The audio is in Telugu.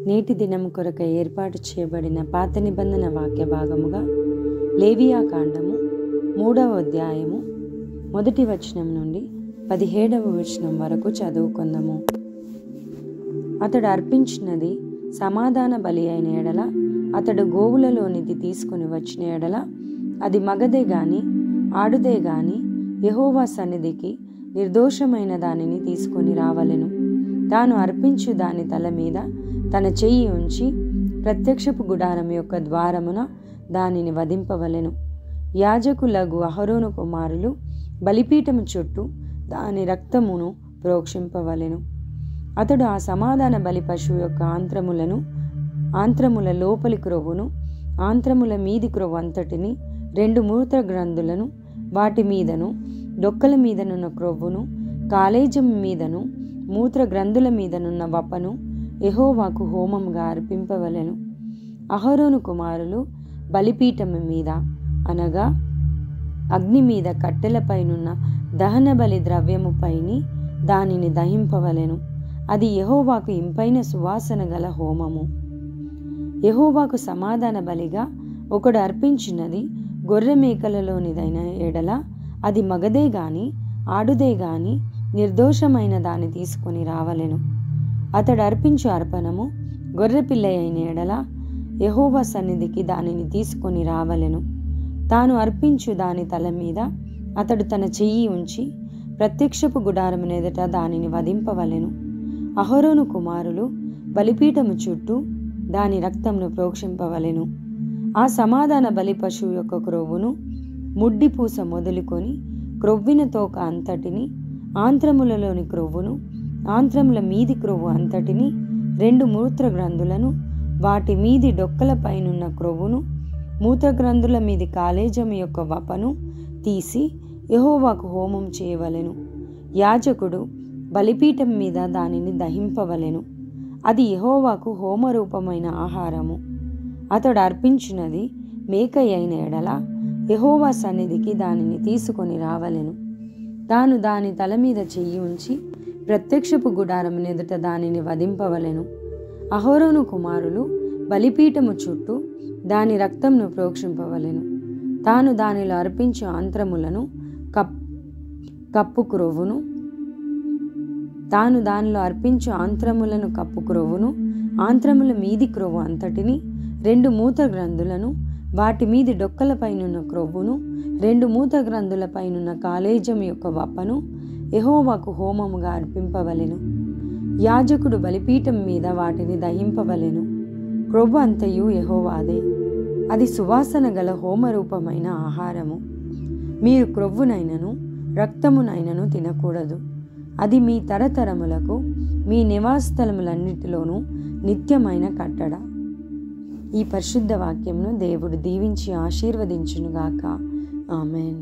నేటి దినం కొరకై ఏర్పాటు చేయబడిన పాత నిబంధన వాక్య భాగముగా లేవియా కాండము 3వ అధ్యాయము 1వ వచనం నుండి 17వ వచనం వరకు చదువుకుందాము. అతడు అర్పించినది సమాధాన బలి అయిన ఎడల, అతడు గోవులలోనిది తీసుకుని వచ్చిన ఎడల, అది మగదే గాని ఆడుదే గాని యెహోవా సన్నిధికి నిర్దోషమైన దానిని తీసుకొని రావలెను. తాను అర్పించు దాని తల మీద తన చెయ్యి ఉంచి ప్రత్యక్షపు గుడారం యొక్క ద్వారమున దానిని వధింపవలెను. యాజకులగు అహరోను కుమారులు బలిపీఠము చుట్టూ దాని రక్తమును ప్రోక్షింపవలెను. అతడు ఆ సమాధాన బలి పశువు యొక్క ఆంత్రముల లోపలి క్రొవ్వును, ఆంత్రముల మీది క్రొవ్వు అంతటిని, 2 మూత్ర గ్రంథులను, వాటి మీదను డొక్కల మీదనున్న క్రొవ్వును, కాలేజం మీదను మూత్ర గ్రంథుల మీదనున్న వపను యెహోవాకు హోమముగా అర్పింపవలెను. అహరోను కుమారులు బలిపీఠము మీద అనగా అగ్ని మీద కట్టెలపైనున్న దహన బలి ద్రవ్యము పైని దానిని దహింపవలెను. అది యెహోవాకు ఇంపైన సువాసన గల హోమము. యెహోవాకు సమాధాన బలిగా ఒకడు అర్పించినది గొర్రె మేకలలోనిదైన ఎడల, అది మగదే గాని ఆడుదే గాని నిర్దోషమైన దాన్ని తీసుకొని రావలెను. అతడు అర్పించు అర్పణము గొర్రె పిల్ల అయిన ఎడల యెహోవా సన్నిధికి దానిని తీసుకొని రావలెను. తాను అర్పించు దాని తల మీద అతడు తన చెయ్యి ఉంచి ప్రత్యక్షపు గుడారము ఎదుట దానిని వధింపవలెను. అహరోను కుమారులు బలిపీఠము చుట్టూ దాని రక్తమును ప్రోక్షింపవలెను. ఆ సమాధాన బలి పశువు యొక్క క్రొవ్వును, ముడ్డి పూస మొదలుకొని క్రొవ్విన తోక అంతటిని, ఆంత్రములలోని క్రొవ్వును, ఆంత్రముల మీది క్రొవ్వు అంతటిని, 2 మూత్ర గ్రంథులను, వాటి మీది డొక్కల పైనున్న క్రొవ్వును, మూత్రగ్రంథుల మీది కాలేజము యొక్క వపను తీసి యెహోవాకు హోమం చేయవలెను. యాజకుడు బలిపీఠం మీద దానిని దహింపవలెను. అది యెహోవాకు హోమరూపమైన ఆహారము. అతడు అర్పించినది మేక అయిన ఎడల యెహోవా సన్నిధికి దానిని తీసుకొని రావలెను. తాను దాని తల మీద చెయ్యి ఉంచి ప్రత్యక్షపు గుడారము ఎదుట దానిని వధింపవలెను. అహరోను కుమారులు బలిపీఠము చుట్టూ దాని రక్తంను ప్రోక్షింపవలెను. తాను దానిలో అర్పించు ఆంత్రములను కప్పు క్రొవ్వును, ఆంత్రముల మీది క్రొవ్వు అంతటిని, 2 మూత్ర గ్రంథులను, వాటి మీది డొక్కల పైనున్న క్రొవ్వును, 2 మూత్ర గ్రంథుల పైనున్న కాలేజం యొక్క వపను యెహోవాకు హోమముగా అర్పింపవలెను. యాజకుడు బలిపీఠం మీద వాటిని దహింపవలెను. క్రొవ్వు అంతయు యెహోవాదే. అది సువాసన గల హోమరూపమైన ఆహారము. మీరు క్రొవ్వునైనను రక్తమునైనను తినకూడదు. అది మీ తరతరములకు మీ నివాసస్థలములన్నిటిలోనూ నిత్యమైన కట్టడ. ఈ పరిశుద్ధ వాక్యమును దేవుడు దీవించి ఆశీర్వదించునుగాక. ఆమెన్.